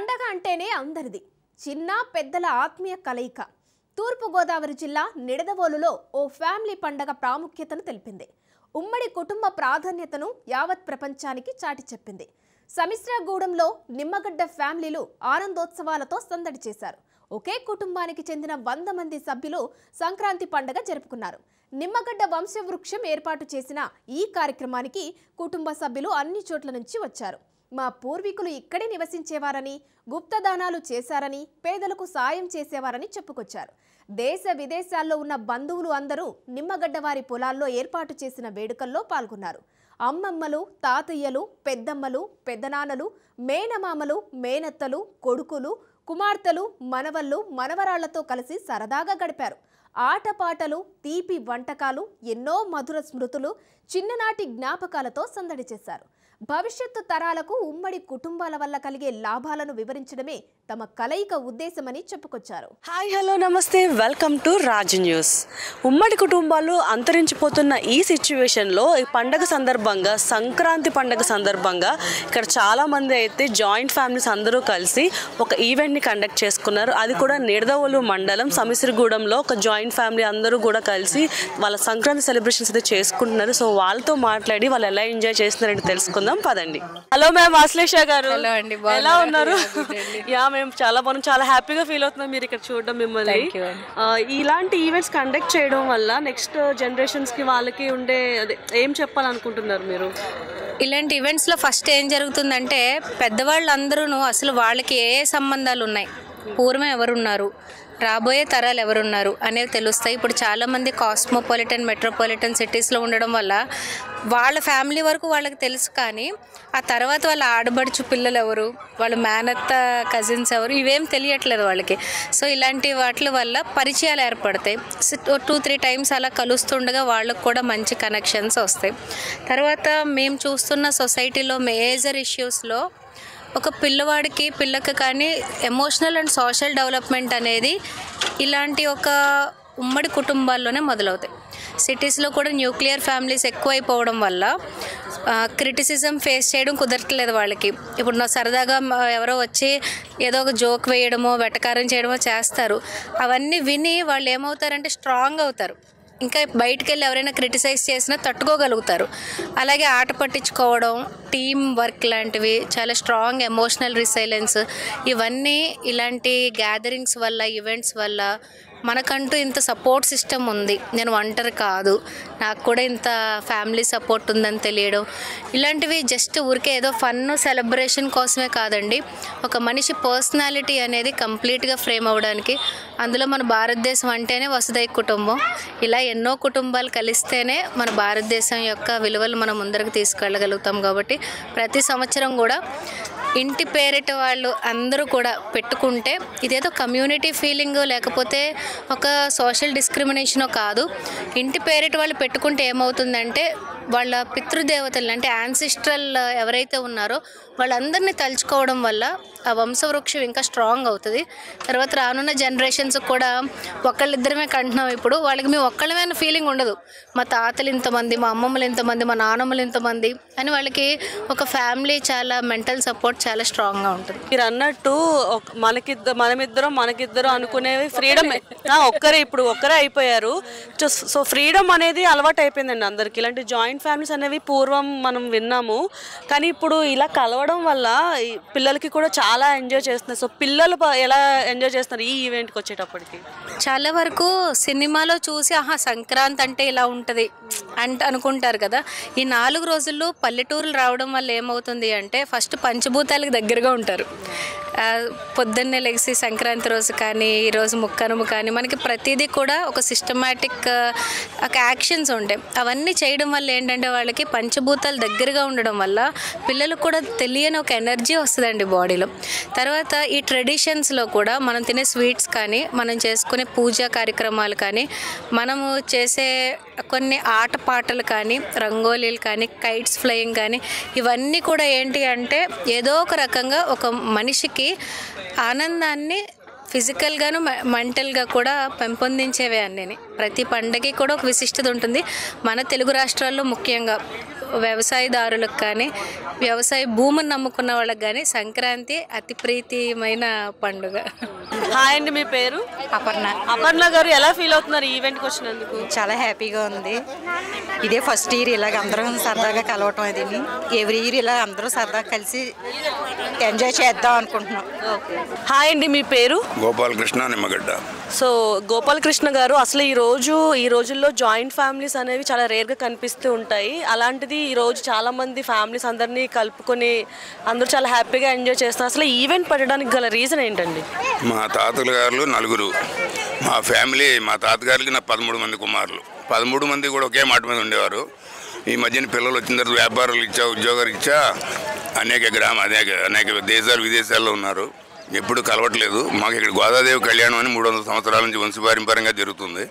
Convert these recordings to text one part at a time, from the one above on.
పండగ అంటేనే అందరిది. చిన్న పెద్దల ఆత్మీయ కలయిక. తూర్పు గోదావరి జిల్లా నిడదవోలులో ఓ ఫ్యామిలీ పండగ ప్రాముఖ్యతను తెలిపింది. ఉమ్మడి కుటుంబ ప్రాధాన్యతను యావత్ ప్రపంచానికి చాటి చెప్పింది. సమిశ్రగూడెంలో నిమ్మగడ్డ ఫ్యామిలీలు ఆనందోత్సవాలతో సందడి చేశారు. ఒకే కుటుంబానికి చెందిన 100 మంది సభ్యులు సంక్రాంతి పండగ జరుపుకున్నారు. నిమ్మగడ్డ వంశవృక్షం ఏర్పాటు చేసిన ఈ కార్యక్రమానికి కుటుంబ సభ్యులు అన్ని చోట్ల నుంచి వచ్చారు. మా పూర్వీకులు ఇక్కడే నివసించేవారని, గుప్తదానాలు చేశారని, పేదలకు సాయం చేసేవారని చెప్పుకొచ్చారు. దేశ విదేశాల్లో ఉన్న బంధువులు అందరూ నిమ్మగడ్డ వారి పొలాల్లో ఏర్పాటు చేసిన వేడుకల్లో పాల్గొన్నారు. అమ్మమ్మలు, తాతయ్యలు, పెద్దమ్మలు, పెద్దనాన్నలు, మేనమామలు, మేనత్తలు, కొడుకులు, కుమార్తెలు, మనవళ్ళు, మనవరాళ్లతో కలిసి సరదాగా గడిపారు. ఆటపాటలు, తీపి వంటకాలు, ఎన్నో మధుర స్మృతులు, చిన్ననాటి జ్ఞాపకాలతో సందడి చేశారు. భవిష్యత్తు తరాలకు ఉమ్మడి కుటుంబాల వల్ల కలిగే లాభాలను వివరించడమే తమ కలయిక ఉద్దేశమని చెప్పుకొచ్చారు. హాయ్, హలో, నమస్తే, వెల్కమ్ టు రాజ్ న్యూస్. ఉమ్మడి కుటుంబాలు అంతరించిపోతున్న ఈ సిచ్యువేషన్లో ఈ పండగ సందర్భంగా, సంక్రాంతి పండగ సందర్భంగా ఇక్కడ చాలామంది అయితే జాయింట్ ఫ్యామిలీస్ అందరూ కలిసి ఒక ఈవెంట్ని కండక్ట్ చేసుకున్నారు. అది కూడా నిడదవోలు మండలం సమిశ్రగూడెంలో ఒక జాయింట్ ఫ్యామిలీ అందరూ కూడా కలిసి వాళ్ళ సంక్రాంతి సెలబ్రేషన్స్ అయితే చేసుకుంటున్నారు. సో వాళ్ళతో మాట్లాడి వాళ్ళు ఎలా ఎంజాయ్ చేస్తున్నారంటే తెలుసుకుందాం, పదండి. హలో మ్యామ్, ఆశ్లేష గారు. హలో అండి, ఎలా ఉన్నారు? యా, మేము చాలా బాగున్నాం, చాలా హ్యాపీగా ఫీల్ అవుతున్నాం మీరు ఇక్కడ చూడడం మిమ్మల్ని. ఇలాంటి ఈవెంట్స్ కండక్ట్ చేయడం వల్ల నెక్స్ట్ జనరేషన్స్ కి వాళ్ళకి ఉండే అదే ఏం చెప్పాలనుకుంటున్నారు మీరు? ఇలాంటి ఈవెంట్స్లో ఫస్ట్ ఏం జరుగుతుందంటే పెద్దవాళ్ళందరూ అసలు వాళ్ళకి ఏ సంబంధాలు ఉన్నాయి, పూర్వం ఎవరున్నారు, రాబోయే తరాలు ఎవరున్నారు అనేవి తెలుస్తాయి. ఇప్పుడు చాలామంది కాస్మోపాలిటన్, మెట్రోపాలిటన్ సిటీస్లో ఉండడం వల్ల వాళ్ళ ఫ్యామిలీ వరకు వాళ్ళకి తెలుసు, కానీ ఆ తర్వాత వాళ్ళ ఆడబడుచు పిల్లలు ఎవరు, వాళ్ళ మేనత్త కజిన్స్ ఎవరు, ఇవేం తెలియట్లేదు వాళ్ళకి. సో ఇలాంటి వాటి వల్ల పరిచయాలు ఏర్పడతాయి. 2-3 టైమ్స్ అలా కలుస్తుండగా వాళ్ళకు కూడా మంచి కనెక్షన్స్ వస్తాయి. తర్వాత మేము చూస్తున్న సొసైటీలో మేజర్ ఇష్యూస్లో ఒక పిల్లకి కానీ ఎమోషనల్ అండ్ సోషల్ డెవలప్మెంట్ అనేది ఇలాంటి ఒక ఉమ్మడి కుటుంబాల్లోనే మొదలవుతాయి. సిటీస్లో కూడా న్యూక్లియర్ ఫ్యామిలీస్ ఎక్కువైపోవడం వల్ల క్రిటిసిజం ఫేస్ చేయడం కుదరట్లేదు వాళ్ళకి. ఇప్పుడు నా సరదాగా ఎవరో వచ్చి ఏదో ఒక జోక్ వేయడమో, వెటకారం చేయడమో చేస్తారు. అవన్నీ విని వాళ్ళు ఏమవుతారంటే స్ట్రాంగ్ అవుతారు. ఇంకా బయటికి వెళ్ళి ఎవరైనా క్రిటిసైజ్ చేసినా తట్టుకోగలుగుతారు. అలాగే ఆట పట్టించుకోవడం, టీమ్ వర్క్ లాంటివి, చాలా స్ట్రాంగ్ ఎమోషనల్ రిసైలెన్స్, ఇవన్నీ ఇలాంటి గ్యాదరింగ్స్ వల్ల, ఈవెంట్స్ వల్ల మనకంటూ ఇంత సపోర్ట్ సిస్టమ్ ఉంది, నేను ఒంటరి కాదు, నాకు కూడా ఇంత ఫ్యామిలీ సపోర్ట్ ఉందని తెలియడం, ఇలాంటివి జస్ట్ ఊరికే ఏదో ఫన్ సెలబ్రేషన్ కోసమే కాదండి. ఒక మనిషి పర్సనాలిటీ అనేది కంప్లీట్గా ఫ్రేమ్ అవ్వడానికి, అందులో మన భారతదేశం అంటేనే వసుదైక కుటుంబం. ఇలా ఎన్నో కుటుంబాలు కలిస్తేనే మన భారతదేశం యొక్క విలువలు మనం ముందరకు తీసుకెళ్ళగలుగుతాం. కాబట్టి ప్రతి సంవత్సరం కూడా ఇంటి పేరిట వాళ్ళు అందరూ కూడా పెట్టుకుంటే ఇదేదో కమ్యూనిటీ ఫీలింగ్ లేకపోతే ఒక సోషల్ డిస్క్రిమినేషనో కాదు. ఇంటి పేరిట వాళ్ళు పెట్టుకుంటే ఏమవుతుందంటే వాళ్ళ పితృదేవతలు అంటే యాన్సిస్ట్రల్ ఎవరైతే ఉన్నారో వాళ్ళందరినీ తలుచుకోవడం వల్ల ఆ వంశవృక్షం ఇంకా స్ట్రాంగ్ అవుతుంది. తర్వాత రానున్న జనరేషన్స్ కూడా ఒకళ్ళిద్దరమే కంటున్నాం ఇప్పుడు, వాళ్ళకి మేము ఒక్కళ్ళమైన ఫీలింగ్ ఉండదు. మా తాతలు ఇంతమంది, మా అమ్మమ్మలు ఇంతమంది, మా నాన్నమ్మలు ఇంతమంది అని వాళ్ళకి ఒక ఫ్యామిలీ చాలా మెంటల్ సపోర్ట్ చాలా స్ట్రాంగ్గా ఉంటుంది. మీరు అన్నట్టు మనకిద్దరం అనుకునేవి ఫ్రీడమ్ ఒక్కరే అయిపోయారు. సో ఫ్రీడమ్ అనేది అలవాటు అయిపోయిందండి అందరికి. ఇలాంటి జాయింట్ ఫ్యామిలీస్ అనేవి పూర్వం మనం విన్నాము, కానీ ఇప్పుడు ఇలా కలవడం వల్ల పిల్లలకి కూడా చాలా ఎంజాయ్ చేస్తున్నారు. సో పిల్లలు ఎలా ఎంజాయ్ చేస్తున్నారు ఈ ఈవెంట్కి వచ్చేటప్పటికి? చాలా వరకు సినిమాలో చూసి సంక్రాంతి అంటే ఇలా ఉంటుంది అనుకుంటారు కదా. ఈ 4 రోజుల్లో పల్లెటూరులు రావడం వల్ల ఏమవుతుంది అంటే ఫస్ట్ పంచభూతాలకు దగ్గరగా ఉంటారు. పొద్దున్నే లెగిసి సంక్రాంతి రోజు కానీ, ఈరోజు ముక్కనుము కానీ, మనకి ప్రతిదీ కూడా ఒక సిస్టమాటిక్ ఒక యాక్షన్స్ ఉంటాయి. అవన్నీ చేయడం వల్ల ఏంటంటే వాళ్ళకి పంచభూతాలు దగ్గరగా ఉండడం వల్ల పిల్లలకు కూడా తెలియని ఒక ఎనర్జీ వస్తుందండి బాడీలో. తర్వాత ఈ ట్రెడిషన్స్లో కూడా మనం తినే స్వీట్స్ కానీ, మనం చేసుకునే పూజా కార్యక్రమాలు కానీ, మనము చేసే కొన్ని ఆటపాటలు కానీ, రంగోలీలు కానీ, కైట్స్ ఫ్లయింగ్ కానీ, ఇవన్నీ కూడా ఏంటి అంటే ఏదో ఒక రకంగా ఒక మనిషికి ఆనందాన్ని ఫిజికల్గాను మెంటల్గా కూడా పెంపొందించేవే అన్నీ. ప్రతి పండగకి కూడా ఒక విశిష్టత ఉంటుంది. మన తెలుగు రాష్ట్రాల్లో ముఖ్యంగా వ్యవసాయదారులకు కానీ వ్యవసాయ భూమిని నమ్ముకున్న వాళ్ళకి కానీ సంక్రాంతి అతి ప్రీతిమైన పండుగ. హాయ్ అండి, మీ పేరు? అపర్ణ గారు, ఎలా ఫీల్ అవుతున్నారు ఈ ఈవెంట్కి వచ్చినందుకు? చాలా హ్యాపీగా ఉంది. ఇదే ఫస్ట్ ఇయర్ ఇలాగ అందరం సరదాగా కలవటం. ఇది ఎవ్రీ ఇయర్ ఇలా అందరూ సరదాగా కలిసి ఎంజాయ్ చేద్దాం అనుకుంటున్నాం. హాయ్ అండి, మీ పేరు? గోపాలకృష్ణ, నిమ్మగడ్డ. సో గోపాలకృష్ణ గారు, అసలు ఈ రోజుల్లో జాయింట్ ఫ్యామిలీస్ అనేవి చాలా రేర్గా కనిపిస్తూ ఉంటాయి. అలాంటిది ఈరోజు చాలామంది ఫ్యామిలీస్ అందరినీ కలుపుకొని అందరూ చాలా హ్యాపీగా ఎంజాయ్ చేస్తారు. అసలు ఈవెంట్ పెట్టడానికి గల రీజన్ ఏంటండి? మా తాతలు గారు 4, మా ఫ్యామిలీ, మా తాతగారికి నా 13 మంది కుమారులు. 13 మంది కూడా ఒకే మాట మీద ఉండేవారు. ఈ మధ్యన పిల్లలు వచ్చిన తర్వాత వ్యాపారాలు ఇచ్చా, ఉద్యోగాలు ఇచ్చా, అనేక దేశాలు విదేశాల్లో ఉన్నారు. ఎప్పుడు కలవట్లేదు. మాకు ఇక్కడ గోదాదేవి కళ్యాణం అని 300 సంవత్సరాల నుంచి వంశపారంపర్యంగా జరుగుతుంది.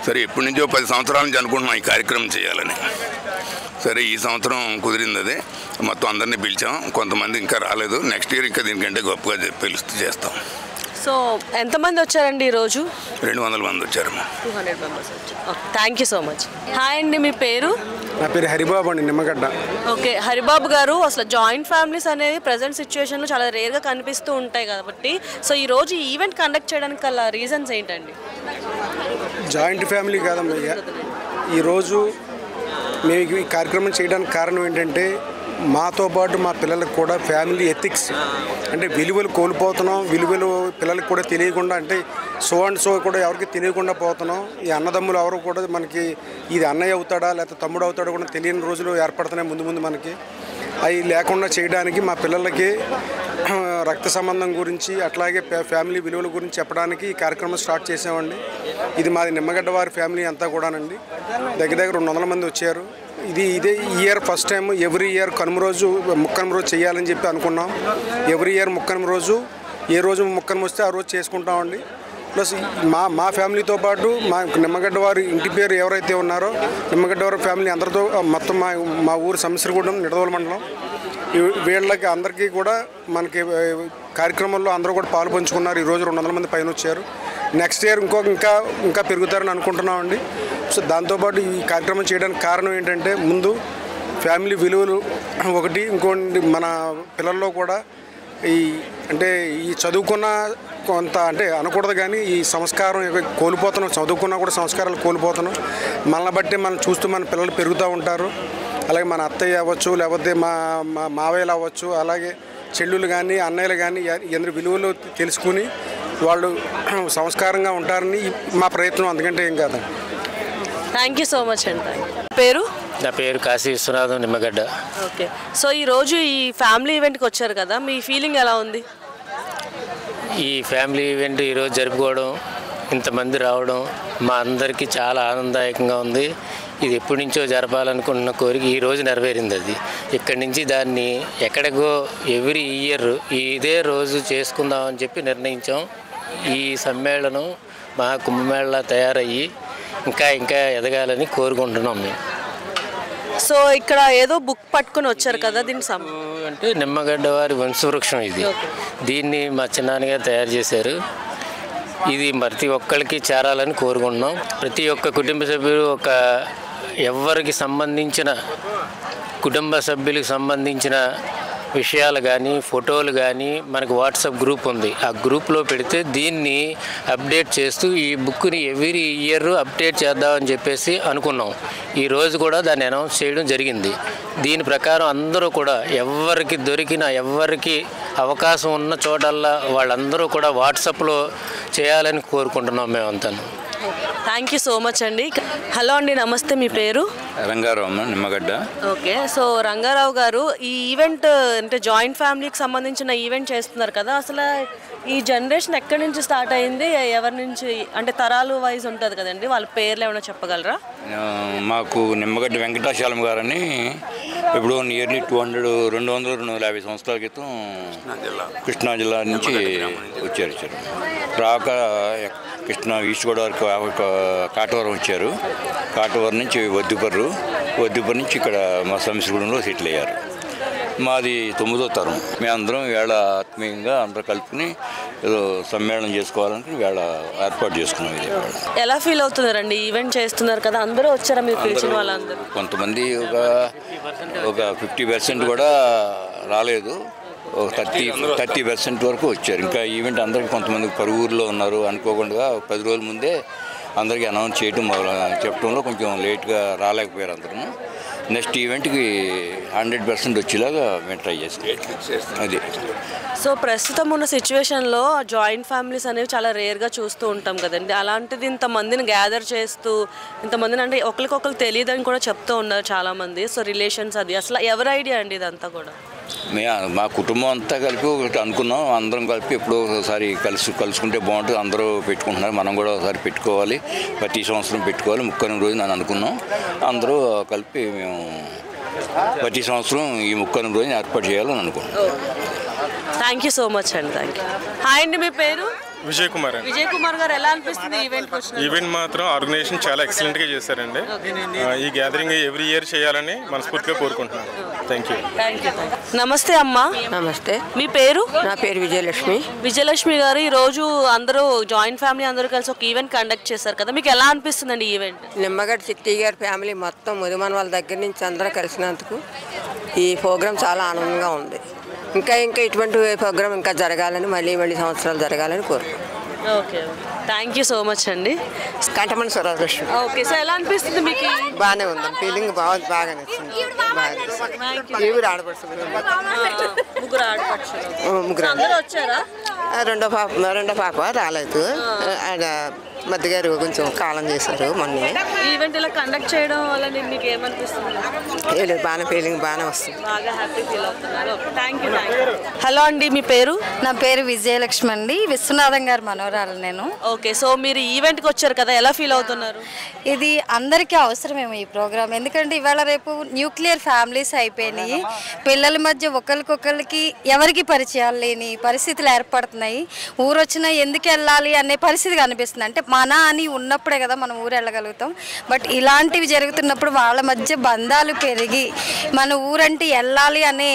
సరే, ఎప్పటి నుంచో 10 సంవత్సరాల నుంచి అనుకుంటున్నాం ఈ కార్యక్రమం చేయాలని. సరే, ఈ సంవత్సరం కుదిరింది. అది మొత్తం అందరినీ పిలిచాం. కొంతమంది ఇంకా రాలేదు. నెక్స్ట్ ఇయర్ ఇంకా దీనికంటే గొప్పగా పిలుస్తూ చేస్తాం. సో ఎంతమంది వచ్చారండి ఈరోజు? 200 మంది వచ్చారు. 200 మెంబర్స్ వచ్చారు. Thank you so much. Hi అండి, మీ పేరు? నా పేరు హరిబాబు అండి, నిమ్మగడ్డ. ఓకే, హరిబాబు గారు, అసలు జాయింట్ ఫ్యామిలీస్ అనేవి ప్రజెంట్ సిచ్యువేషన్లో చాలా రేర్గా కనిపిస్తూ ఉంటాయి కాబట్టి, సో ఈరోజు ఈ ఈవెంట్ కండక్ట్ చేయడానికి గల రీజన్స్ ఏంటండి? జాయింట్ ఫ్యామిలీ కాదమ్మయ్య, ఈరోజు మేము ఈ కార్యక్రమం చేయడానికి కారణం ఏంటంటే, మాతో పాటు మా పిల్లలకు కూడా ఫ్యామిలీ ఎథిక్స్ అంటే విలువలు కోల్పోతున్నాం. విలువలు పిల్లలకు కూడా తెలియకుండా, అంటే సో అండ్ సో కూడా ఎవరికి తెలియకుండా పోతున్నాం. ఈ అన్నదమ్ములు ఎవరు కూడా మనకి ఇది అన్నయ్య అవుతాడా లేకపోతే తమ్ముడు అవుతాడా కూడా తెలియని రోజులు ఏర్పడుతున్నాయి ముందు మనకి. అవి లేకుండా చేయడానికి మా పిల్లలకి రక్త సంబంధం గురించి అట్లాగే ఫ్యామిలీ విలువల గురించి చెప్పడానికి ఈ కార్యక్రమం స్టార్ట్ చేసామండి. ఇది మాది నిమ్మగడ్డ వారి ఫ్యామిలీ అంతా కూడానండి. దగ్గర 200 మంది వచ్చారు. ఇదే year first time. Every year Kanuma రోజు ముక్కనుమ రోజు చేయాలని చెప్పి అనుకున్నాం. ఎవ్రీ ఇయర్ ముక్కనుమ రోజు, ఏ రోజు ముక్కనుమ వస్తే ఆ రోజు చేసుకుంటామండి. ప్లస్ మా ఫ్యామిలీతో పాటు మా నిమ్మగడ్డ వారి ఇంటి పేరు ఎవరైతే ఉన్నారో నిమ్మగడ్డ వారి ఫ్యామిలీ అందరితో మొత్తం మా ఊరు సంవత్సరగూడెం, నిడదవోలు మండలం, వీళ్ళకి అందరికీ కూడా మనకి కార్యక్రమంలో అందరూ కూడా పాలు పంచుకున్నారు. ఈరోజు 200 మంది పైన వచ్చారు. నెక్స్ట్ ఇయర్ ఇంకా పెరుగుతారని అనుకుంటున్నామండి. సో దాంతోపాటు ఈ కార్యక్రమం చేయడానికి కారణం ఏంటంటే, ముందు ఫ్యామిలీ విలువలు ఒకటి, ఇంకోటి మన పిల్లల్లో కూడా ఈ చదువుకున్న కొంత అంటే అనకూడదు కానీ ఈ సంస్కారం కోల్పోతున్నాం. చదువుకున్నా కూడా సంస్కారాలు కోల్పోతున్నాం. మనల్ని బట్టి మనం చూస్తూ మన పిల్లలు పెరుగుతూ ఉంటారు. అలాగే మన అత్తయ్య అవ్వచ్చు, లేకపోతే మా మావయ్యలు అవ్వచ్చు, అలాగే చెల్లులు కానీ అన్నయ్యలు కానీ ఎందరి విలువలు తెలుసుకుని వాళ్ళు సంస్కారంగా ఉంటారని మా ప్రయత్నం. అందుకంటే ఏం కాదండి. థ్యాంక్ యూ సో మచ్ అండి. పేరు? నా పేరు కాశీ విశ్వనాథం, నిమ్మగడ్డ. ఓకే, సో ఈరోజు ఈ ఫ్యామిలీ ఈవెంట్కి వచ్చారు కదా, మీ ఫీలింగ్ ఎలా ఉంది? ఈ ఫ్యామిలీ ఈవెంట్ ఈరోజు జరుపుకోవడం, ఇంతమంది రావడం మా అందరికీ చాలా ఆనందదాయకంగా ఉంది. ఇది ఎప్పటి నుంచో జరపాలనుకున్న కోరిక ఈరోజు నెరవేరింది. అది ఇక్కడి నుంచి దాన్ని ఎక్కడికో ఎవ్రీ ఇయర్ ఇదే రోజు చేసుకుందామని చెప్పి నిర్ణయించాం. ఈ సమ్మేళనం మహా కుంభమేళలా తయారయ్యి ఇంకా ఎదగాలని కోరుకుంటున్నాం మేము. సో ఇక్కడ ఏదో బుక్ పట్టుకుని వచ్చారు కదా, దీనికి అంటే నిమ్మగడ్డ వారి వంశవృక్షం ఇది. దీన్ని మా చిన్నాన్నగారు తయారు చేశారు. ఇది ప్రతి ఒక్కరికి చేరాలని కోరుకుంటున్నాం. ప్రతి ఒక్క కుటుంబ సభ్యులు ఎవరికి సంబంధించిన కుటుంబ సభ్యులకు సంబంధించిన విషయాలు కానీ ఫోటోలు కానీ మనకు వాట్సాప్ గ్రూప్ ఉంది. ఆ గ్రూప్లో పెడితే దీన్ని అప్డేట్ చేస్తూ ఈ బుక్ని ఎవ్రీ ఇయర్ అప్డేట్ చేద్దామని చెప్పేసి అనుకున్నాం. ఈరోజు కూడా దాన్ని అనౌన్స్ చేయడం జరిగింది. దీని ప్రకారం అందరూ కూడా ఎవరికి ఎవరికి అవకాశం ఉన్న చోటల్లా వాళ్ళందరూ కూడా వాట్సాప్లో చేయాలని కోరుకుంటున్నాం మేమంతా. థ్యాంక్ యూ సో మచ్ అండి. హలో అండి, నమస్తే, మీ పేరు? రంగారావు, నిమ్మగడ్డ. ఓకే, సో రంగారావు గారు, ఈ ఈవెంట్ అంటే జాయింట్ ఫ్యామిలీకి సంబంధించిన ఈవెంట్ చేస్తున్నారు కదా, అసలు ఈ జనరేషన్ ఎక్కడి నుంచి స్టార్ట్ అయింది, ఎవరి నుంచి, అంటే తరాలు వైజ్ ఉంటుంది కదండి, వాళ్ళ పేర్లు ఏమైనా చెప్పగలరా? మాకు నిమ్మగడ్డ వెంకటాచలం గారని ఇప్పుడు నియర్లీ 250 సంవత్సరాల క్రితం కృష్ణా జిల్లా నుంచి వచ్చారు. రాక కృష్ణా ఈస్ట్ గోదావరి కాటవరం వచ్చారు. కాటవరం నుంచి వద్దుపర్రు నుంచి ఇక్కడ మా సంవత్సరగూడెంలో సెటిల్ అయ్యారు. మాది 9వ తరం. మేమందరం ఇవాళ ఆత్మీయంగా అందరూ కలుపుకుని ఏదో సమ్మేళనం చేసుకోవాలని వీళ్ళ ఏర్పాటు చేసుకున్నాం. ఇది ఎలా ఫీల్ అవుతున్నారండి? ఈవెంట్ చేస్తున్నారు కదా, అందరూ వచ్చారా మీరు పిలిచిన వాళ్ళందరూ? కొంతమంది ఒక 50% కూడా రాలేదు, ఒక 30% వరకు వచ్చారు. ఇంకా ఈవెంట్ అందరికీ కొంతమంది పరుగురులో ఉన్నారు, అనుకోకుండా 10 రోజుల ముందే అందరికీ అనౌన్స్ చెప్పడంలో కొంచెం లేట్గా రాలేకపోయారు అందరూ. నెక్స్ట్ ఈవెంట్కి 100% వచ్చేలాగా మేము ట్రై చేస్తాం. అది సో ప్రస్తుతం ఉన్న సిచ్యువేషన్లో జాయింట్ ఫ్యామిలీస్ అనేవి చాలా రేర్గా చూస్తూ ఉంటాం కదండి. అలాంటిది ఇంతమందిని గ్యాదర్ చేస్తూ, ఇంతమందిని అంటే ఒకరికొకరు తెలియదని కూడా చెప్తూ ఉన్నారు చాలామంది. సో రిలేషన్స్ అది అసలు ఎవరి ఐడియా అండి ఇదంతా కూడా? మా కుటుంబం అంతా కలిపి ఒకటి అనుకున్నాం, అందరం కలిపి ఎప్పుడో ఒకసారి కలుసుకుంటే బాగుంటుంది, అందరూ పెట్టుకుంటున్నారు, మనం కూడా ఒకసారి పెట్టుకోవాలి, ప్రతి సంవత్సరం పెట్టుకోవాలి, 30 రోజులు అని అనుకున్నాం. అందరూ కలిపి మేము ప్రతి సంవత్సరం ఈ 30 రోజులు ఏర్పాటు చేయాలని అనుకున్నాం. థ్యాంక్ యూ సో మచ్ అండి. Thank you. హాయ్ అండి, మీ పేరు? విజయ్ కుమార్ అండి. విజయ్ కుమార్ గారు, ఎలా అనిపిస్తుంది ఈవెంట్ మాత్రం ఆర్గనైజేషన్ చాలా ఎక్సలెంట్గా చేశారండి. ఈ గ్యాదరింగ్ ఎవ్రీ ఇయర్ చేయాలని మనస్ఫూర్తిగా కోరుకుంటున్నాను. Thank you. నమస్తే అమ్మా. నమస్తే. మీ పేరు? నా పేరు విజయలక్ష్మి. విజయలక్ష్మి గారు, ఈరోజు అందరూ జాయింట్ ఫ్యామిలీ అందరూ కలిసి ఒక ఈవెంట్ కండక్ట్ చేశారు కదా, మీకు ఎలా అనిపిస్తుందండి ఈవెంట్? నిమ్మగడ్డ చిట్టి గారి ఫ్యామిలీ మొత్తం ముదిమన వాళ్ళ దగ్గర నుంచి అందరూ కలిసినందుకు ఈ ప్రోగ్రాం చాలా ఆనందంగా ఉంది. ఇంకా ఇటువంటి ప్రోగ్రాం ఇంకా జరగాలని, మళ్ళీ సంవత్సరాలు జరగాలని కోరుకుంటున్నాను. Okay, thank you so much అండి. కంటమణి స్వరాలక్ష్మి. ఓకే, సో ఎలా అనిపిస్తుంది మీకు? బాగానే ఉంది, ఫీలింగ్ బాగా నచ్చింది. ముగ్గురు ఆడపడుతుంది. అందరూ వచ్చారా? రెండో పాప రాలేదు, మధ్య గారు కొంచెం కాలం చేశారు మొన్న. ఈవెంట్ ఇలా కండక్ట్ చేయడం వల్ల మీకు ఏమనిపిస్తుంది? బాగానే ఫీలింగ్ బాగానే వస్తుంది, బాగా హ్యాపీ ఫీల్ అవుతున్నారు. Thank you. హలో అండి, మీ పేరు? నా పేరు విజయలక్ష్మి అండి, విశ్వనాథం గారు మనోరాలు నేను. ఓకే, సో మీరు ఈవెంట్కి వచ్చారు కదా, ఎలా ఫీల్ అవుతున్నారు? ఇది అందరికీ అవసరమేమో ఈ ప్రోగ్రామ్, ఎందుకంటే ఇవాళ రేపు న్యూక్లియర్ ఫ్యామిలీస్ అయిపోయినాయి, పిల్లల మధ్య ఒకరికొకరికి ఎవరికి పరిచయాలు లేని పరిస్థితులు ఏర్పడుతున్నాయి. ఊరు వచ్చినా ఎందుకు వెళ్ళాలి అనే పరిస్థితి కనిపిస్తుంది. అంటే మన అని ఉన్నప్పుడే కదా మనం ఊరు వెళ్ళగలుగుతాం. బట్ ఇలాంటివి జరుగుతున్నప్పుడు వాళ్ళ మధ్య బంధాలు పెరిగి మన ఊరంటే వెళ్ళాలి అనే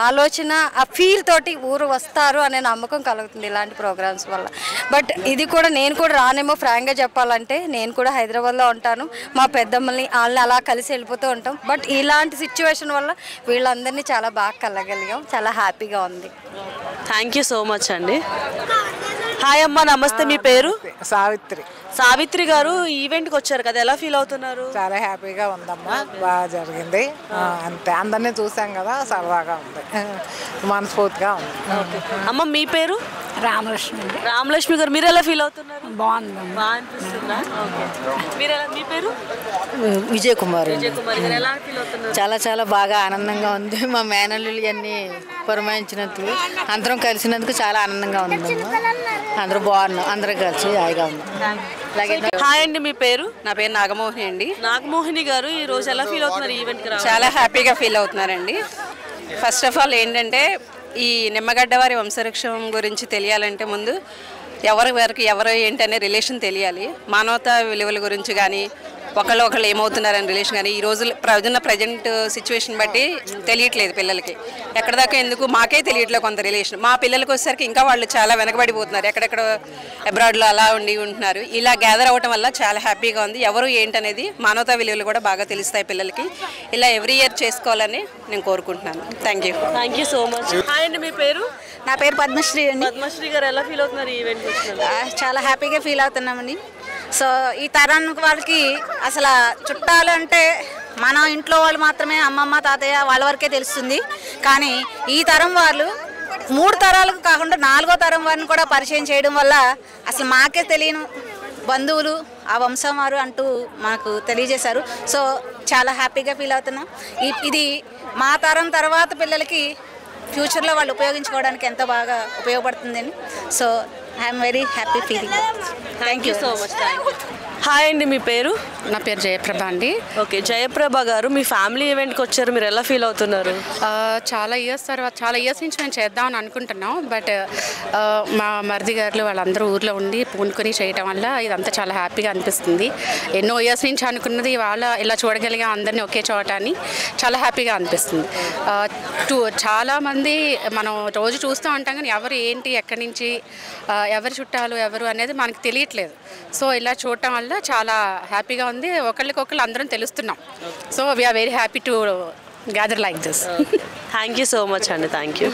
ఆలోచన, ఆ ఫీల్ తోటి ఊరు వస్తారు అనే నమ్మకం కలుగుతుంది ఇలాంటి ప్రోగ్రామ్స్ వల్ల. బట్ ఇది కూడా నేను కూడా రానేమో, ఫ్రాంక్గా చెప్పాలంటే నేను కూడా హైదరాబాద్లో ఉంటాను, మా పెద్దమ్మల్ని వాళ్ళని అలా కలిసి వెళ్ళిపోతూ ఉంటాం. బట్ ఇలాంటి సిచ్యువేషన్ వల్ల వీళ్ళందరినీ చాలా బాగా కలగలిగాం, చాలా హ్యాపీగా ఉంది. థ్యాంక్ యూ సో మచ్ అండి. హాయ్ అమ్మా, నమస్తే. మీ పేరు? సావిత్రి. సావిత్రి గారు, ఈవెంట్కి వచ్చారు కదా, ఎలా ఫీల్ అవుతున్నారు? చాలా హ్యాపీగా ఉందమ్మా, బాగా జరిగింది. అంతే, అందరినీ చూసాం కదా, సరదాగా ఉంది, మనస్ఫూర్తిగా ఉంది. అమ్మ, మీ పేరు? రామలక్ష్మి. రామలక్ష్మి గారు, మీరు ఎలా ఫీల్ అవుతున్నారు? బాగుంది, బాగా అనిపిస్తుందా? మీ పేరు? విజయ్ కుమార్. విజయ్ కుమార్ గారు, ఎలా ఫీల్ అవుతున్నారు? చాలా బాగా ఆనందంగా ఉంది. మా మేనల్లులు అన్ని పురమాయించినందుకు, అందరం కలిసినందుకు చాలా ఆనందంగా ఉంది. అందరూ బాగున్నాం, అందరం కలిసి హాయిగా ఉన్నాం. హాయ్ అండి, మీ పేరు? నా పేరు నాగమోహిని అండి. నాగమోహిని గారు, ఈ రోజు ఎలా ఫీల్ అవుతున్నారు ఈవెంట్కి? చాలా హ్యాపీగా ఫీల్ అవుతున్నారండి. ఫస్ట్ ఆఫ్ ఆల్ ఏంటంటే, ఈ నిమ్మగడ్డ వారి వంశవృక్షం గురించి తెలియాలంటే ముందు ఎవరు ఏంటనే రిలేషన్ తెలియాలి. మానవతా విలువల గురించి కానీ, ఒకళ్ళు ఏమవుతున్నారని రిలేషన్ కానీ ఈ రోజులు ప్రజెంట్ సిచ్యువేషన్ బట్టి తెలియట్లేదు పిల్లలకి. ఎక్కడ దాకా ఎందుకు మాకే తెలియట్లేదు కొంత రిలేషన్. మా పిల్లలకి వచ్చేసరికి ఇంకా వాళ్ళు చాలా వెనకబడిపోతున్నారు, ఎక్కడెక్కడ అబ్రాడ్లో అలా ఉంటున్నారు. ఇలా గ్యాదర్ అవ్వటం వల్ల చాలా హ్యాపీగా ఉంది. ఎవరు ఏంటనేది మానవతా విలువలు కూడా బాగా తెలుస్తాయి పిల్లలకి. ఇలా ఎవ్రీ ఇయర్ చేసుకోవాలని నేను కోరుకుంటున్నాను. Thank you so much. Hi అండి, మీ పేరు? నా పేరు పద్మశ్రీ అండి. పద్మశ్రీ గారు, ఎలా ఫీల్ అవుతున్నారు ఈవెంట్? చాలా హ్యాపీగా ఫీల్ అవుతున్నామండి. సో ఈ తరానికి వాళ్ళకి అసలు చుట్టాలు అంటే మన ఇంట్లో వాళ్ళు మాత్రమే, అమ్మమ్మ తాతయ్య వాళ్ళ వరకే తెలుస్తుంది. కానీ ఈ తరం వాళ్ళు 3 తరాలకు కాకుండా 4వ తరం వారిని కూడా పరిచయం చేయడం వల్ల అసలు మాకే తెలియని బంధువులు, ఆ వంశం వారు అంటూ మనకు తెలియజేశారు. సో చాలా హ్యాపీగా ఫీల్ అవుతున్నాం. ఇది మా తరం తర్వాత పిల్లలకి ఫ్యూచర్లో వాళ్ళు ఉపయోగించుకోవడానికి ఎంతో బాగా ఉపయోగపడుతుందని. So I'm very happy feeling. Thank you so much. Hi అండి, మీ పేరు? నా పేరు జయప్రభ అండి. ఓకే, జయప్రభ గారు మీ ఫ్యామిలీ ఈవెంట్కి వచ్చారు, మీరు ఎలా ఫీల్ అవుతున్నారు? చాలా ఇయర్స్ నుంచి మేము చేద్దామని అనుకుంటున్నాం. బట్ మా మరిది గారు వాళ్ళందరూ ఊర్లో ఉండి పూనుకొని చేయటం వల్ల ఇదంతా చాలా హ్యాపీగా అనిపిస్తుంది. ఎన్నో ఇయర్స్ నుంచి అనుకున్నది ఇవాళ ఇలా చూడగలిగా అందరినీ ఒకే చోట అని చాలా హ్యాపీగా అనిపిస్తుంది. చాలామంది మనం రోజు చూస్తూ ఉంటాం కానీ ఎవరు ఏంటి ఎక్కడి నుంచి ఎవరి చుట్టాలు ఎవరు అనేది మనకు తెలియట్లేదు. సో ఇలా చూడటం వల్ల చాలా హ్యాపీగా ఉంది. ఒకళ్ళకొకళ్ళు అందరం తెలుస్తున్నాం. So we are very happy to gather like this. Thank you so much అండి. Thank you.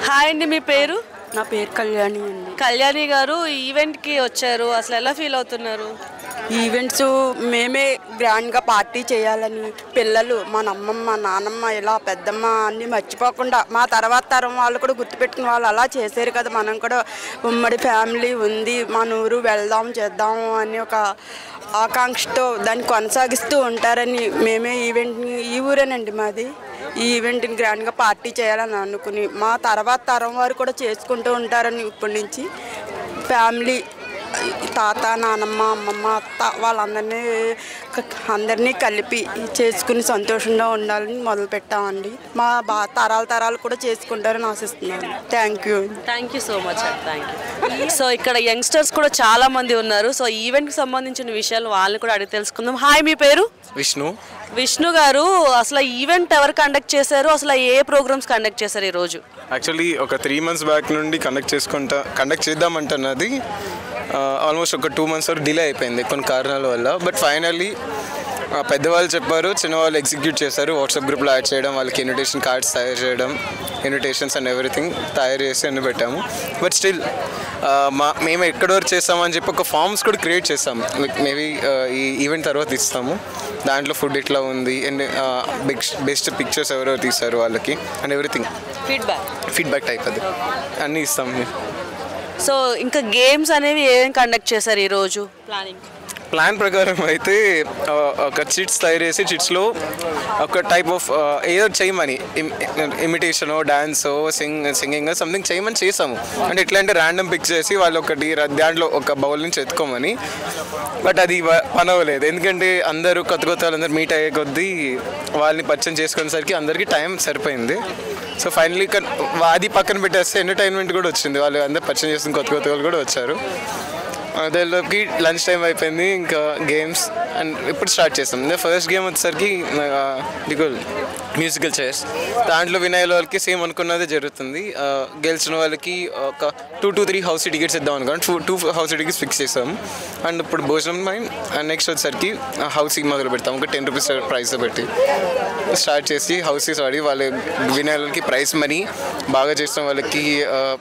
హాయ్ అండి, మీ పేరు? నా పేరు కళ్యాణి అండి. కళ్యాణి గారు ఈవెంట్కి వచ్చారు, అసలు ఎలా ఫీల్ అవుతున్నారు? ఈవెంట్స్ మేమే గ్రాండ్గా పార్టీ చేయాలని పిల్లలు మన అమ్మమ్మ నానమ్మ ఇలా పెద్దమ్మ అన్నీ మర్చిపోకుండా మా తర్వాత తరం వాళ్ళు కూడా గుర్తుపెట్టుకుని వాళ్ళు అలా చేశారు కదా, మనం కూడా ఉమ్మడి ఫ్యామిలీ ఉంది మన ఊరు వెళ్దాం చేద్దాం అని ఒక ఆకాంక్షతో దాన్ని కొనసాగిస్తూ ఉంటారని మేమే ఈవెంట్ని, ఈ ఊరేనండి మాది, ఈ ఈవెంట్ని గ్రాండ్గా పార్టీ చేయాలని అనుకుని మా తర్వాత తరం వారు కూడా చేసుకుంటూ ఉంటారని ఇప్పటి నుంచి ఫ్యామిలీ తాత నానమ్మ అమ్మమ్మ అత్త వాళ్ళందరినీ కలిపి చేసుకుని సంతోషంగా ఉండాలని మొదలు పెట్టామండి. మా తరాలు కూడా చేసుకుంటారని ఆశిస్తున్నాను. Thank you so much. Thank you. So ఇక్కడ యంగ్స్టర్స్ కూడా చాలా మంది ఉన్నారు. సో ఈవెంట్కి సంబంధించిన విషయాలు వాళ్ళని కూడా అడిగి తెలుసుకుందాం. హాయ్, మీ పేరు? విష్ణు గారు, అసలు ఈవెంట్ ఎవరు కండక్ట్ చేశారు, అసలు ఏ ప్రోగ్రామ్స్ కండక్ట్ చేశారు ఈరోజు? యాక్చువల్లీ ఒక 3 months బ్యాక్ నుండి కండక్ట్ చేద్దామంటున్నది. ఆల్మోస్ట్ ఒక 2 months వరకు డిలే అయిపోయింది కొన్ని కారణాల వల్ల. బట్ ఫైనల్లీ పెద్దవాళ్ళు చెప్పారు, చిన్నవాళ్ళు ఎగ్జిక్యూట్ చేశారు. వాట్సాప్ గ్రూప్లో యాడ్ చేయడం, వాళ్ళకి ఇన్విటేషన్ కార్డ్స్ తయారు చేయడం, ఇన్విటేషన్స్ అండ్ ఎవ్రీథింగ్ తయారు చేసి అన్ని పెట్టాము. బట్ స్టిల్ మేము ఎక్కడ వరకు చేస్తామని చెప్పి ఒక ఫామ్స్ కూడా క్రియేట్ చేస్తాము. మేబీ ఈ ఈవెంట్ తర్వాత ఇస్తాము. దాంట్లో ఫుడ్ ఇట్లా ఉంది అండ్ బెస్ట్ పిక్చర్స్ ఎవరెవరు తీస్తారు వాళ్ళకి అండ్ ఎవ్రీథింగ్ ఫీడ్బ్యాక్ టైప్ అది అన్నీ ఇస్తాము. సో ఇంకా గేమ్స్ అనేవి ఏమేమి కండక్ట్ చేశారు ఈరోజు? ప్లాన్ ప్రకారం అయితే ఒక చిట్స్ తయారు చేసి చిట్స్లో ఒక టైప్ ఆఫ్ ఏదో చేయమని ఇమిటేషనో డాన్సో సింగింగ్ సంథింగ్ చేయమని చేసాము. అంటే ఎట్లా అంటే ర్యాండమ్ పిక్ చేసి వాళ్ళు ఒకటి దాంట్లో ఒక బౌల్ నుంచి ఎత్తుకోమని. బట్ అది పని అవ్వలేదు, ఎందుకంటే అందరూ కొత్త వాళ్ళందరూ మీట్ అయ్యే కొద్దీ వాళ్ళని పరిచయం చేసుకునేసరికి అందరికీ టైం సరిపోయింది. సో ఫైనలీ అది పక్కన పెట్టేస్తే ఎంటర్టైన్మెంట్ కూడా వచ్చింది. వాళ్ళు అందరూ పరిచయం చేసుకుని కొత్త వాళ్ళు కూడా వచ్చారు. దానిలోకి లంచ్ టైం అయిపోయింది, ఇంకా గేమ్స్ అండ్ ఇప్పుడు స్టార్ట్ చేస్తాం. ఫస్ట్ గేమ్ వచ్చేసరికి మ్యూజికల్ చైర్స్. దాంట్లో వినయ్ వాళ్ళకి సేమ్ అనుకున్నదే జరుగుతుంది. గెలిచిన వాళ్ళకి ఒక 2 to 3 హౌస్ టికెట్స్ ఇద్దాం అనుకోండి. 2 హౌస్ టికెట్స్ ఫిక్స్ చేస్తాము. అండ్ ఇప్పుడు భోజనం నెక్స్ట్ వచ్చేసరికి హౌసింగ్ మొదలు పెడతాం. ఒక 10 rupees ప్రైస్ పెట్టి స్టార్ట్ చేసి హౌసెస్ ఆడి వాళ్ళ వినయ్ వాళ్ళకి ప్రైస్ మనీ బాగా చేస్తాం వాళ్ళకి.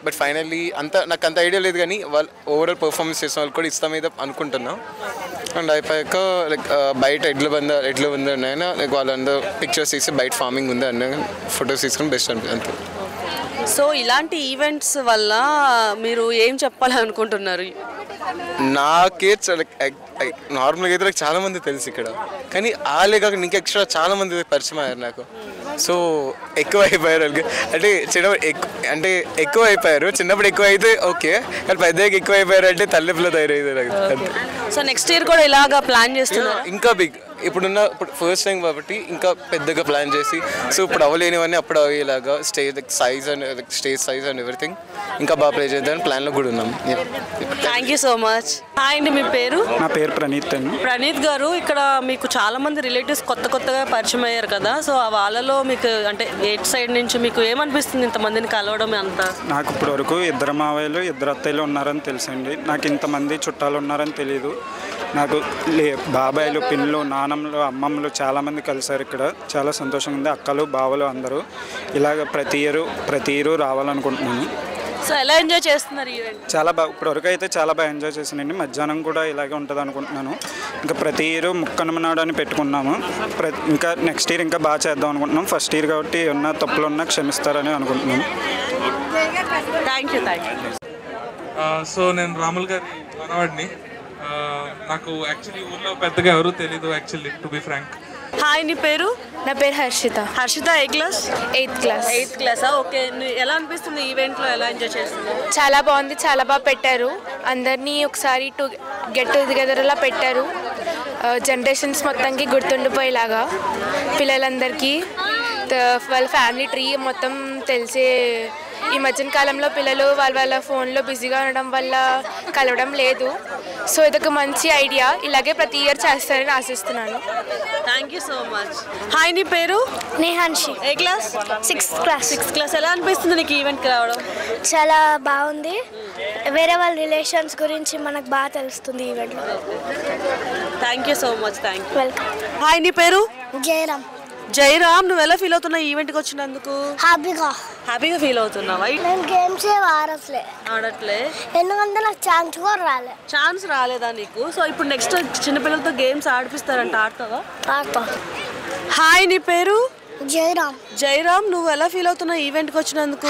బట్ ఫైనల్లీ నాకు అంత ఐడియా లేదు, కానీ వాళ్ళు ఓవరాల్ పర్ఫార్మెన్స్ చేసిన వాళ్ళు కూడా ఇస్తామేదో అనుకుంటున్నాం. అండ్ అయిపోయాక లైక్ బయట ఎడ్ల ఉంది అయినా లైక్ వాళ్ళందరూ పిక్చర్స్ తీసి బయట ఫార్మింగ్ ఉంది అన్న ఫొటోస్ తీసుకుని బెస్ట్ అంతే. సో ఇలాంటి ఈవెంట్స్ వల్ల మీరు ఏం చెప్పాలనుకుంటున్నారు? నాకే నార్మల్గా అయితే నాకు చాలామంది తెలుసు ఇక్కడ, కానీ వాళ్ళే కాక ఇంకా ఎక్స్ట్రా చాలామంది పరిచయం అయ్యారు నాకు. సో ఎక్కువ అయిపోయారు అంటే చిన్నప్పుడు ఎక్కువ అయిపోయారు. చిన్నప్పుడు ఎక్కువ అయితే ఓకే, కానీ పెద్దగా ఎక్కువ అయిపోయారు అంటే తల్లిపిల్ల తయారైంది. సో నెక్స్ట్ ఇయర్ కూడా ఇలాగా ప్లాన్ చేస్తున్నారు? ఇంకా బిగ్ ఇప్పుడు ఫస్ట్ టైం కాబట్టి ఇంకా పెద్దగా ప్లాన్ చేసి, సో ఇప్పుడు అవ్వలేనివన్నీ అప్పుడు అయ్యేలాగా స్టేజ్ సైజ్ అండ్ ఎవ్రీథింగ్ ఇంకా బాగా ప్లే చేద్దామని ప్లాన్లో కూడా ఉన్నాం. Thank you so much. Hi అండి, మీ పేరు? నా పేరు ప్రణీత్ అండి. ప్రణీత్ గారు, ఇక్కడ మీకు చాలా మంది రిలేటివ్స్ కొత్తగా పరిచయం అయ్యారు కదా, సో వాళ్ళలో మీకు అంటే ఎయిట్ సైడ్ నుంచి మీకు ఏమనిపిస్తుంది ఇంతమందిని కలవడం అంతా? నాకు ఇప్పటి వరకు 2 మావయ్యలు 2 అత్తయ్యలు ఉన్నారని తెలుసండి. నాకు ఇంతమంది చుట్టాలు ఉన్నారని తెలియదు. నాకు బాబాయిలు పిన్నులు నానమ్మలు అమ్మమ్మలు చాలామంది కలిసారు ఇక్కడ. చాలా సంతోషంగా ఉంది. అక్కలు బావలు అందరూ ఇలాగ ప్రతి ఇయర్ రావాలనుకుంటున్నాను. సో ఎలా ఎంజాయ్ చేస్తున్నారు ఈవెంట్? చాలా బాగా ఇప్పటివరకు అయితే చాలా బాగా ఎంజాయ్ చేసానండి. మధ్యాహ్నం కూడా ఇలాగే ఉంటుంది అనుకుంటున్నాను. ఇంకా ప్రతి ఇయర్ ముక్కనుమనాడు అని పెట్టుకున్నాము. ఇంకా నెక్స్ట్ ఇయర్ ఇంకా బాగా చేద్దాం అనుకుంటున్నాం. ఫస్ట్ ఇయర్ కాబట్టి ఏమన్నా తప్పులు ఉన్నా క్షమిస్తారని అనుకుంటున్నాను. Thank you. సో నేను రాముల్ గారి మనవాడిని. నాకు యాక్చువల్లీ ఊళ్ళో పెద్దగా ఎవరూ తెలీదు actually, to be frank. Hi, నీ పేరు? నా పేరు హర్షిత. హర్షిత ఏ క్లాస్? 8th class. 8th క్లాసా? ఓకే. ఎలా అనిపిస్తుంది ఈవెంట్లో? ఎలా ఎంజాయ్ చేస్తున్నావు? చాలా బాగుంది, చాలా బాగా పెట్టారు. అందరినీ ఒకసారి గెట్ టుగెదర్లా పెట్టారు. జనరేషన్స్ మొత్తానికి గుర్తుండిపోయేలాగా పిల్లలందరికీ వాళ్ళ ఫ్యామిలీ ట్రీ మొత్తం తెలిసే. ఈ మధ్యన కాలంలో పిల్లలు వాళ్ళ ఫోన్లో బిజీగా ఉండడం వల్ల కలవడం లేదు. సో ఇదొక మంచి ఐడియా. ఇలాగే ప్రతి ఇయర్ చేస్తారని ఆశిస్తున్నాను. Thank you so much. Hi, నీ పేరు? నేహాన్షి. ఏ class? 6th class. 6th class. ఎలా అనిపిస్తుంది నీకు ఈవెంట్కి రావడం? చాలా బాగుంది. వేరే వాళ్ళ రిలేషన్స్ గురించి మనకు బాగా తెలుస్తుంది ఈవెంట్లో. Thank you so much. Thank you. Welcome. Hi, నీ పేరు? జయరామ్. జయరామ్, నువ్వు ఎలా ఫీల్ అవుతున్నావు ఈవెంట్కి వచ్చినందుకు? హ్యాపీగా ఫీల్ అవుతున్నావా? నేను గేమ్స్ ఆడట్లే. ఎందుకంటే నాకు ఛాన్స్ కూడా రాలే. ఛాన్స్ రాలేదా నీకు? సో ఇప్పుడు నెక్స్ట్ చిన్నపిల్లలతో గేమ్స్ ఆడిపిస్తారంట, ఆడతావా? ఆడతా. హాయ్, నీ పేరు? జయరామ్. జయరామ్, నువ్వు ఎలా ఫీల్ అవుతున్నావు ఈవెంట్కి వచ్చినందుకు?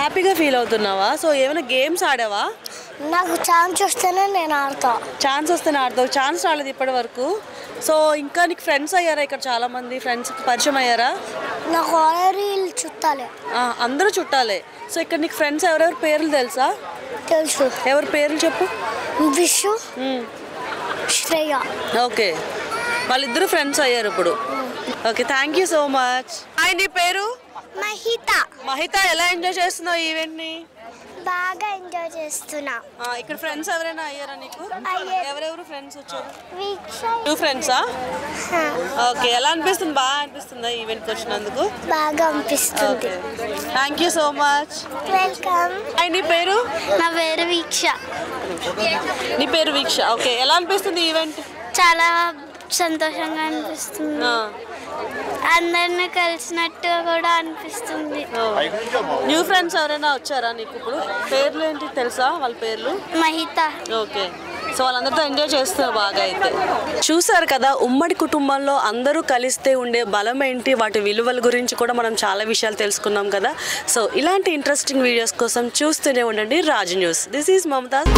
హ్యాపీగా ఫీల్ అవుతున్నావా? సో ఏమైనా గేమ్స్ ఆడావా? నాకు ఛాన్స్ వస్తేనే నేను ఆడతా. ఛాన్స్ వస్తేనే ఆడతావు. ఛాన్స్ రాలేదు ఇప్పటి వరకు. సో ఇంకా నీకు ఫ్రెండ్స్ అయ్యారా ఇక్కడ? చాలా మంది ఫ్రెండ్స్ పరిచయం అయ్యారా? నాకు ఆల్రెడీ చుట్టాలే. అందరూ చుట్టాలే. సో ఇక్కడ నీకు ఫ్రెండ్స్ ఎవరెవరి పేర్లు తెలుసా? తెలుసు. ఎవరి పేర్లు చెప్పు. విషు, శ్రేయ. ఓకే, వాళ్ళిద్దరు ఫ్రెండ్స్ అయ్యారు ఇప్పుడు. Okay, thank you so much. Hi, నీ పేరు? మహిత. మహిత, ఎలా ఎంజాయ్ చేస్తున్నావు ఈవెంట్ని? బాగా ఎంజాయ్ చేస్తున్నా. ఇక్కడ ఫ్రెండ్స్ ఎవరైనా అయ్యారా నీకు? ఎవరెవరు ఫ్రెండ్స్ వచ్చారు? వీక్ష. 2 ఫ్రెండ్సా? ఓకే, ఎలా అనిపిస్తుంది? బాగా అనిపిస్తుందా ఈవెంట్కి వచ్చినందుకు? బాగా అనిపిస్తుంది. Thank you so much. Welcome. Hi, నీ పేరు? నా పేరు వీక్ష. నీ పేరు వీక్ష. ఓకే, ఎలా అనిపిస్తుంది ఈవెంట్? చాలా సంతోషంగా అనిపిస్తుంది. అందరిని కలిసినట్టుగా కూడా అనిపిస్తుంది. న్యూ ఫ్రెండ్స్ ఎవరైనా వచ్చారా నీకు ఇప్పుడు? పేర్లు ఏంటి తెలుసా వాళ్ళ పేర్లు? మహిత. ఓకే, సో వాళ్ళందరితో ఎంజాయ్ చేస్తున్నారు బాగా. అయితే చూసారు కదా, ఉమ్మడి కుటుంబంలో అందరూ కలిస్తే ఉండే బలం ఏంటి, వాటి విలువల గురించి కూడా మనం చాలా విషయాలు తెలుసుకున్నాం కదా. సో ఇలాంటి ఇంట్రెస్టింగ్ వీడియోస్ కోసం చూస్తూనే ఉండండి Raj news. This is Mumtaz.